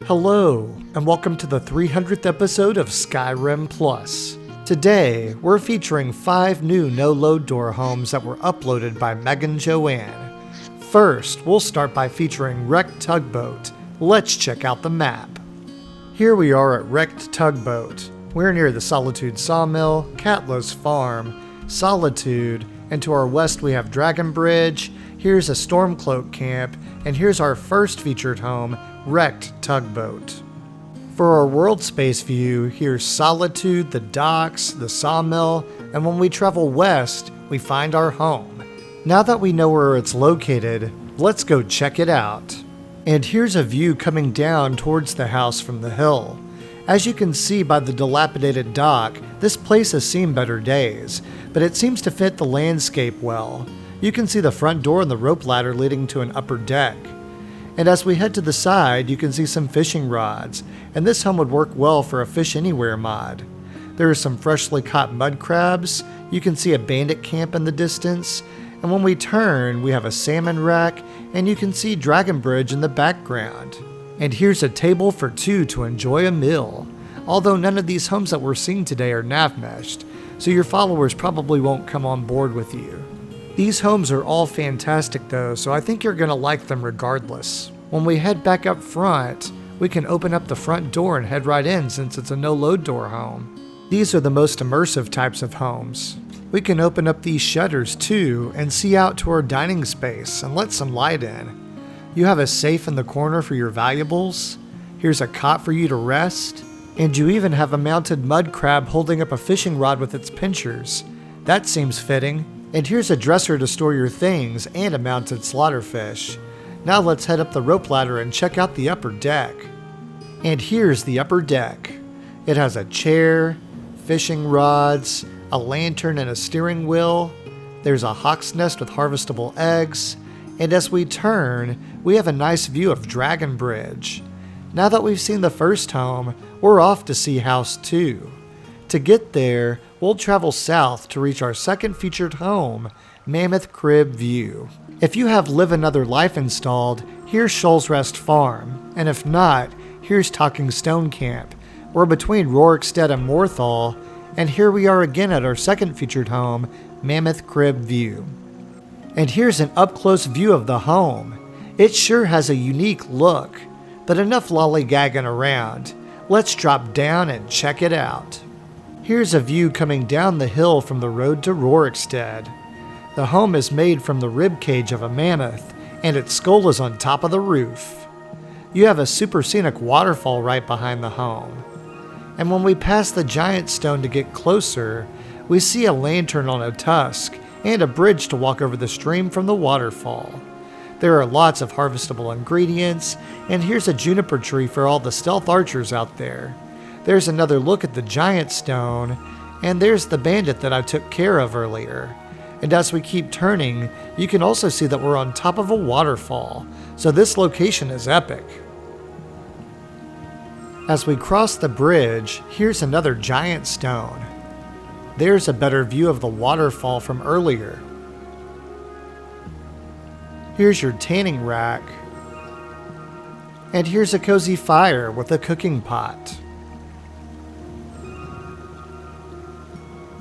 Hello, and welcome to the 300th episode of SkyrimPlus. Today, we're featuring 5 new no-load door homes that were uploaded by MeganJoanne. First, we'll start by featuring Wrecked Tugboat. Let's check out the map. Here we are at Wrecked Tugboat. We're near the Solitude Sawmill, Catlow's Farm, Solitude, and to our west we have Dragon Bridge, here's a Stormcloak camp, and here's our first featured home, Wrecked Tugboat. For our world space view, here's Solitude, the docks, the sawmill, and when we travel west, we find our home. Now that we know where it's located, let's go check it out. And here's a view coming down towards the house from the hill. As you can see by the dilapidated dock, this place has seen better days, but it seems to fit the landscape well. You can see the front door and the rope ladder leading to an upper deck. And as we head to the side, you can see some fishing rods, and this home would work well for a Fish Anywhere mod. There are some freshly caught mud crabs, you can see a bandit camp in the distance, and when we turn, we have a salmon rack, and you can see Dragon Bridge in the background. And here's a table for 2 to enjoy a meal. Although none of these homes that we're seeing today are nav-meshed, so your followers probably won't come on board with you. These homes are all fantastic though, so I think you're going to like them regardless. When we head back up front, we can open up the front door and head right in since it's a no-load door home. These are the most immersive types of homes. We can open up these shutters too and see out to our dining space and let some light in. You have a safe in the corner for your valuables. Here's a cot for you to rest. And you even have a mounted mud crab holding up a fishing rod with its pinchers. That seems fitting. And here's a dresser to store your things and a mounted slaughterfish. Now let's head up the rope ladder and check out the upper deck. And here's the upper deck. It has a chair, fishing rods, a lantern and a steering wheel. There's a hawk's nest with harvestable eggs. And as we turn, we have a nice view of Dragon Bridge. Now that we've seen the first home, we're off to see house 2. To get there, we'll travel south to reach our second featured home, Mammoth Crib View. If you have Live Another Life installed, here's Shoals Rest Farm, and if not, here's Talking Stone Camp. We're between Rorikstead and Morthal, and here we are again at our second featured home, Mammoth Crib View. And here's an up-close view of the home. It sure has a unique look, but enough lollygagging around. Let's drop down and check it out. Here's a view coming down the hill from the road to Rorikstead. The home is made from the rib cage of a mammoth, and its skull is on top of the roof. You have a super scenic waterfall right behind the home. And when we pass the giant stone to get closer, we see a lantern on a tusk and a bridge to walk over the stream from the waterfall. There are lots of harvestable ingredients, and here's a juniper tree for all the stealth archers out there. There's another look at the giant stone, and there's the bandit that I took care of earlier. And as we keep turning, you can also see that we're on top of a waterfall, so this location is epic. As we cross the bridge, here's another giant stone. There's a better view of the waterfall from earlier. Here's your tanning rack. And here's a cozy fire with a cooking pot.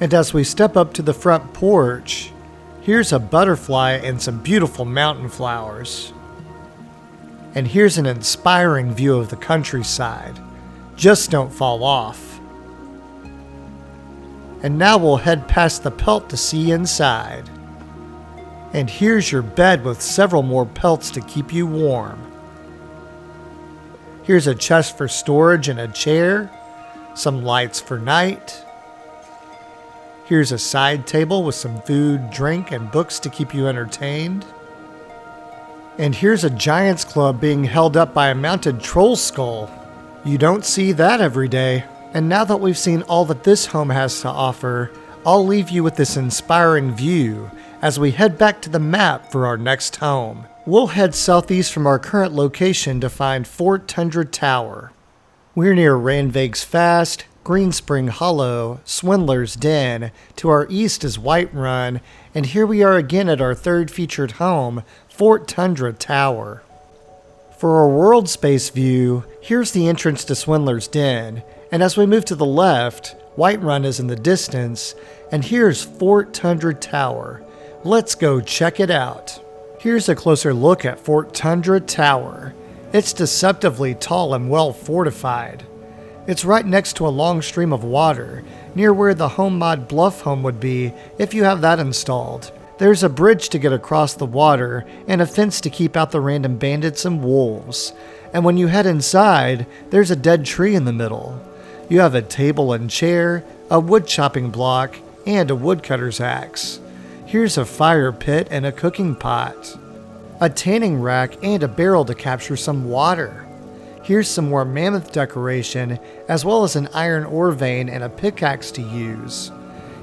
And as we step up to the front porch, here's a butterfly and some beautiful mountain flowers. And here's an inspiring view of the countryside. Just don't fall off. And now we'll head past the pelt to see inside. And here's your bed with several more pelts to keep you warm. Here's a chest for storage and a chair, some lights for night. Here's a side table with some food, drink, and books to keep you entertained. And here's a giant's club being held up by a mounted troll skull. You don't see that every day. And now that we've seen all that this home has to offer, I'll leave you with this inspiring view as we head back to the map for our next home. We'll head southeast from our current location to find Fort Tundra Tower. We're near Randvake's Fast, Greenspring Hollow, Swindler's Den. To our east is Whiterun, and here we are again at our third featured home, Fort Tundra Tower. For our world space view, here's the entrance to Swindler's Den, and as we move to the left, Whiterun is in the distance, and here's Fort Tundra Tower. Let's go check it out. Here's a closer look at Fort Tundra Tower. It's deceptively tall and well fortified. It's right next to a long stream of water, near where the home mod Bluff Home would be if you have that installed. There's a bridge to get across the water and a fence to keep out the random bandits and wolves. And when you head inside, there's a dead tree in the middle. You have a table and chair, a wood chopping block, and a woodcutter's axe. Here's a fire pit and a cooking pot, a tanning rack, and a barrel to capture some water. Here's some more Mammoth decoration, as well as an iron ore vein and a pickaxe to use.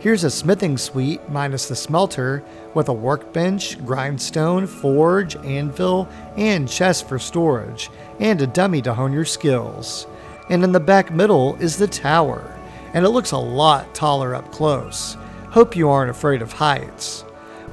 Here's a smithing suite minus the smelter, with a workbench, grindstone, forge, anvil, and chest for storage, and a dummy to hone your skills. And in the back middle is the tower, and it looks a lot taller up close. Hope you aren't afraid of heights.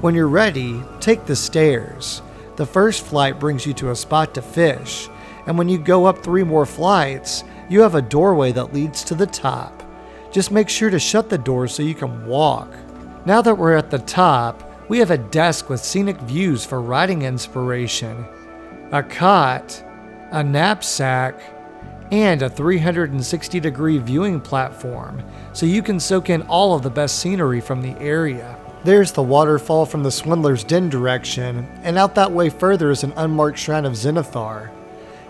When you're ready, take the stairs. The first flight brings you to a spot to fish, and when you go up 3 more flights, you have a doorway that leads to the top. Just make sure to shut the door so you can walk. Now that we're at the top, we have a desk with scenic views for writing inspiration, a cot, a knapsack, and a 360-degree viewing platform, so you can soak in all of the best scenery from the area. There's the waterfall from the Swindler's Den direction, and out that way further is an unmarked shrine of Zenithar.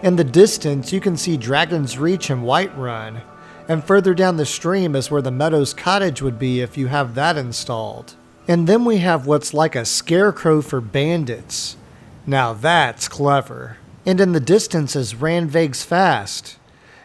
In the distance, you can see Dragon's Reach and Whiterun, and further down the stream is where the Meadows Cottage would be if you have that installed. And then we have what's like a scarecrow for bandits. Now that's clever. And in the distance is Ranveig's Fast.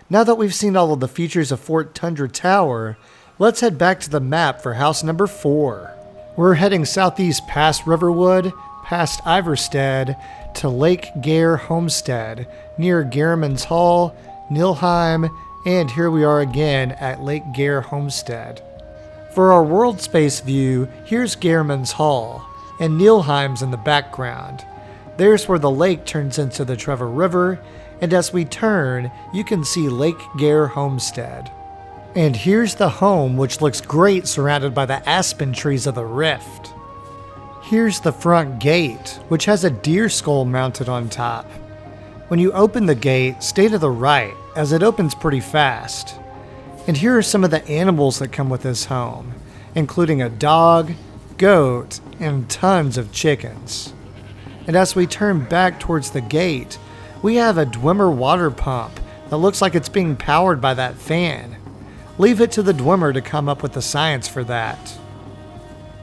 Now that we've seen all of the features of Fort Tundra Tower, let's head back to the map for house number 4. We're heading southeast past Riverwood, past Iverstead, to Lake Geir Homestead, near Geirman's Hall, Nilheim, and here we are again at Lake Geir Homestead. For our world space view, here's Geirman's Hall, and Nilheim's in the background. There's where the lake turns into the Trevor River, and as we turn, you can see Lake Geir Homestead. And here's the home, which looks great surrounded by the aspen trees of the Rift. Here's the front gate, which has a deer skull mounted on top. When you open the gate, stay to the right, as it opens pretty fast. And here are some of the animals that come with this home, including a dog, goat, and tons of chickens. And as we turn back towards the gate, we have a Dwemer water pump that looks like it's being powered by that fan. Leave it to the Dwemer to come up with the science for that.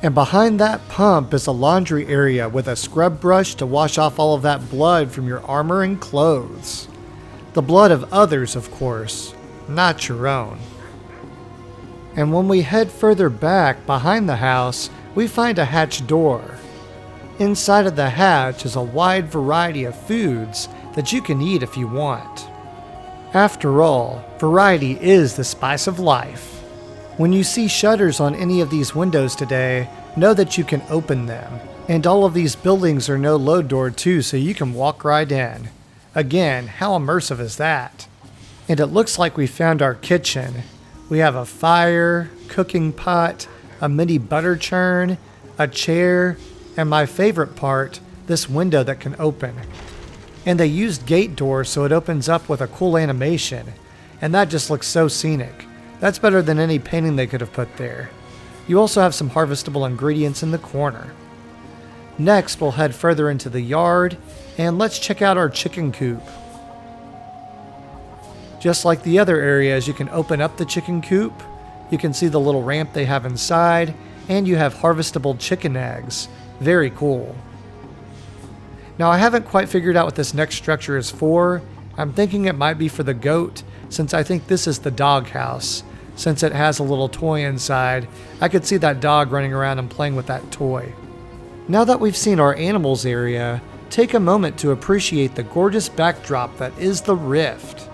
And behind that pump is a laundry area with a scrub brush to wash off all of that blood from your armor and clothes. The blood of others, of course, not your own. And when we head further back behind the house, we find a hatch door. Inside of the hatch is a wide variety of foods that you can eat if you want. After all, variety is the spice of life. When you see shutters on any of these windows today, know that you can open them. And all of these buildings are no load door too, so you can walk right in. Again, how immersive is that? And it looks like we found our kitchen. We have a fire, cooking pot, a mini butter churn, a chair, and my favorite part, this window that can open. And they used gate doors so it opens up with a cool animation, and that just looks so scenic. That's better than any painting they could have put there. You also have some harvestable ingredients in the corner. Next, we'll head further into the yard, and let's check out our chicken coop. Just like the other areas, you can open up the chicken coop, you can see the little ramp they have inside, and you have harvestable chicken eggs. Very cool. Now, I haven't quite figured out what this next structure is for. I'm thinking it might be for the goat, since I think this is the dog house. Since it has a little toy inside, I could see that dog running around and playing with that toy. Now that we've seen our animals area, take a moment to appreciate the gorgeous backdrop that is the Rift.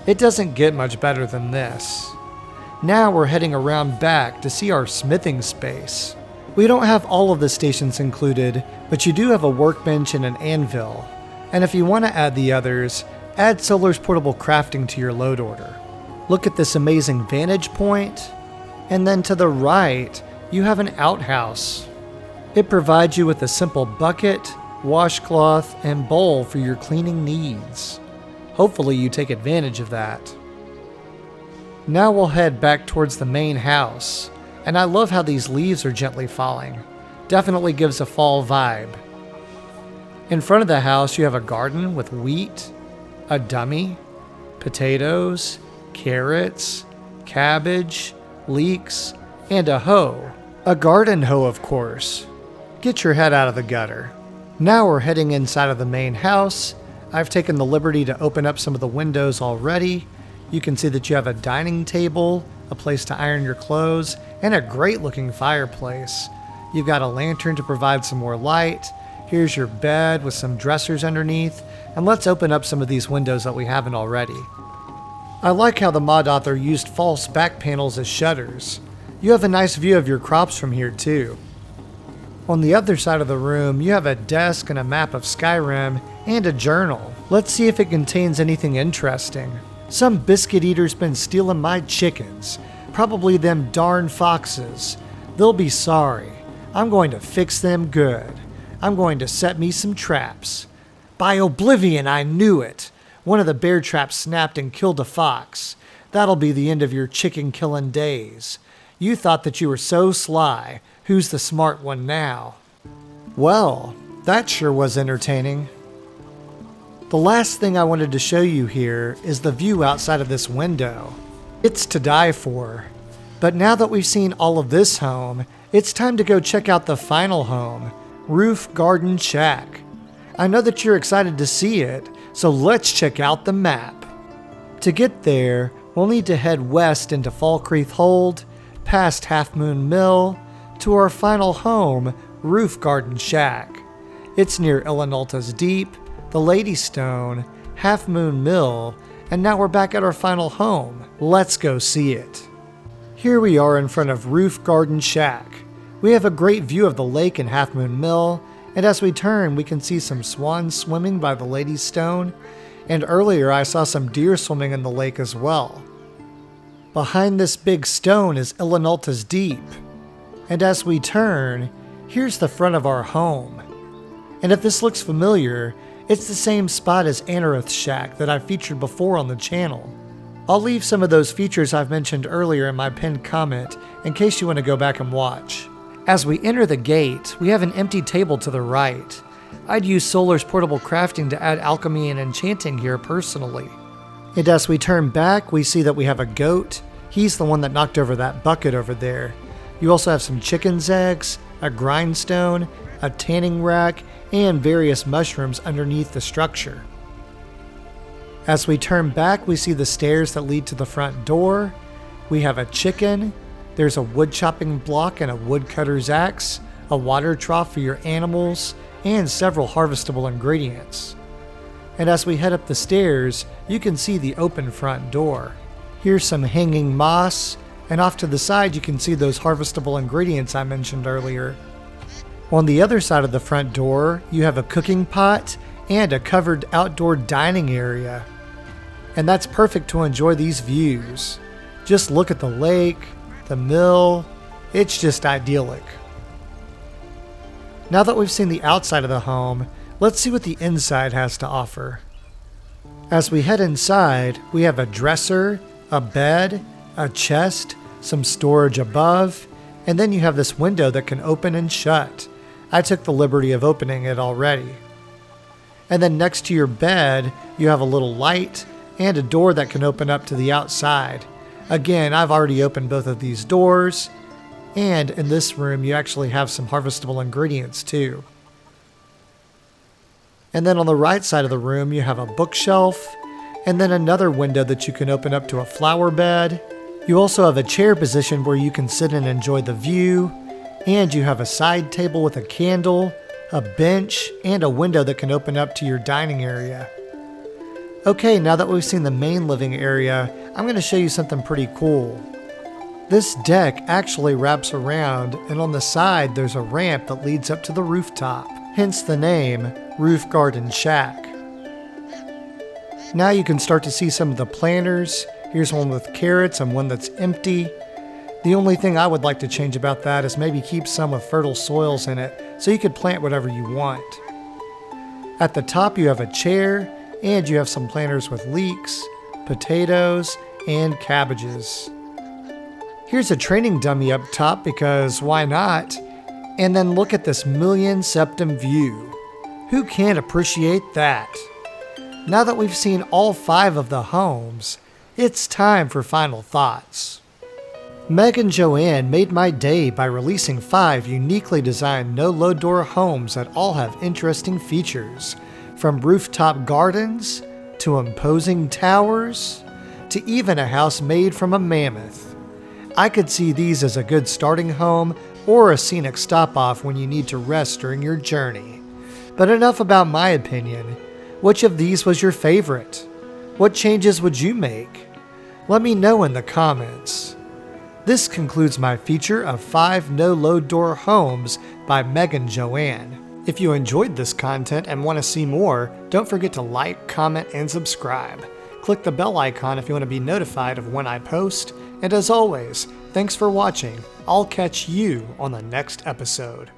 It doesn't get much better than this. Now we're heading around back to see our smithing space. We don't have all of the stations included, but you do have a workbench and an anvil. And if you want to add the others, add Solar's portable crafting to your load order. Look at this amazing vantage point, and then to the right, you have an outhouse. It provides you with a simple bucket, washcloth, and bowl for your cleaning needs. Hopefully you take advantage of that. Now we'll head back towards the main house, and I love how these leaves are gently falling. Definitely gives a fall vibe. In front of the house you have a garden with wheat, a dummy, potatoes, carrots, cabbage, leeks, and a hoe. A garden hoe, of course. Get your head out of the gutter. Now we're heading inside of the main house. I've taken the liberty to open up some of the windows already. You can see that you have a dining table, a place to iron your clothes, and a great looking fireplace. You've got a lantern to provide some more light. Here's your bed with some dressers underneath. And let's open up some of these windows that we haven't already. I like how the mod author used false back panels as shutters. You have a nice view of your crops from here too. On the other side of the room, you have a desk and a map of Skyrim and a journal. Let's see if it contains anything interesting. Some biscuit eater's been stealing my chickens. Probably them darn foxes. They'll be sorry. I'm going to fix them good. I'm going to set me some traps. By oblivion, I knew it. One of the bear traps snapped and killed a fox. That'll be the end of your chicken killing days. You thought that you were so sly. Who's the smart one now? Well, that sure was entertaining. The last thing I wanted to show you here is the view outside of this window. It's to die for. But now that we've seen all of this home, it's time to go check out the final home, Roof Garden Shack. I know that you're excited to see it, so let's check out the map. To get there, we'll need to head west into Falkreath Hold, past Half Moon Mill, to our final home, Roof Garden Shack. It's near Illinolta's Deep, the Lady Stone, Half Moon Mill, and now we're back at our final home. Let's go see it. Here we are in front of Roof Garden Shack. We have a great view of the lake in Half Moon Mill, and as we turn we can see some swans swimming by the Lady Stone, and earlier I saw some deer swimming in the lake as well. Behind this big stone is Illinolta's Deep, and as we turn, here's the front of our home. And if this looks familiar, it's the same spot as Anorith's shack that I've featured before on the channel. I'll leave some of those features I've mentioned earlier in my pinned comment in case you want to go back and watch. As we enter the gate, we have an empty table to the right. I'd use Solar's portable crafting to add alchemy and enchanting here personally. And as we turn back, we see that we have a goat. He's the one that knocked over that bucket over there. You also have some chicken's eggs, a grindstone, a tanning rack, and various mushrooms underneath the structure. As we turn back, we see the stairs that lead to the front door. We have a chicken. There's a wood chopping block and a woodcutter's axe, a water trough for your animals, and several harvestable ingredients. And as we head up the stairs, you can see the open front door. Here's some hanging moss, and off to the side you can see those harvestable ingredients I mentioned earlier. On the other side of the front door, you have a cooking pot and a covered outdoor dining area. And that's perfect to enjoy these views. Just look at the lake, the mill, it's just idyllic. Now that we've seen the outside of the home, let's see what the inside has to offer. As we head inside, we have a dresser, a bed, a chest, some storage above, and then you have this window that can open and shut. I took the liberty of opening it already. And then next to your bed, you have a little light and a door that can open up to the outside. Again, I've already opened both of these doors, and in this room you actually have some harvestable ingredients too. And then on the right side of the room you have a bookshelf, and then another window that you can open up to a flower bed. You also have a chair position where you can sit and enjoy the view, and you have a side table with a candle, a bench, and a window that can open up to your dining area. Okay, now that we've seen the main living area, I'm going to show you something pretty cool. This deck actually wraps around, and on the side there's a ramp that leads up to the rooftop, hence the name Roof Garden Shack. Now you can start to see some of the planters. Here's one with carrots and one that's empty. The only thing I would like to change about that is maybe keep some with fertile soils in it so you could plant whatever you want. At the top you have a chair, and you have some planters with leeks, potatoes, and cabbages. Here's a training dummy up top because why not? And then look at this million septum view. Who can't appreciate that? Now that we've seen all 5 of the homes, it's time for final thoughts. MeganJoanne made my day by releasing 5 uniquely designed no-load door homes that all have interesting features, from rooftop gardens, to imposing towers, to even a house made from a mammoth. I could see these as a good starting home or a scenic stop-off when you need to rest during your journey. But enough about my opinion. Which of these was your favorite? What changes would you make? Let me know in the comments. This concludes my feature of 5 no-load door homes by MeganJoanne. If you enjoyed this content and want to see more, don't forget to like, comment, and subscribe. Click the bell icon if you want to be notified of when I post. And as always, thanks for watching. I'll catch you on the next episode.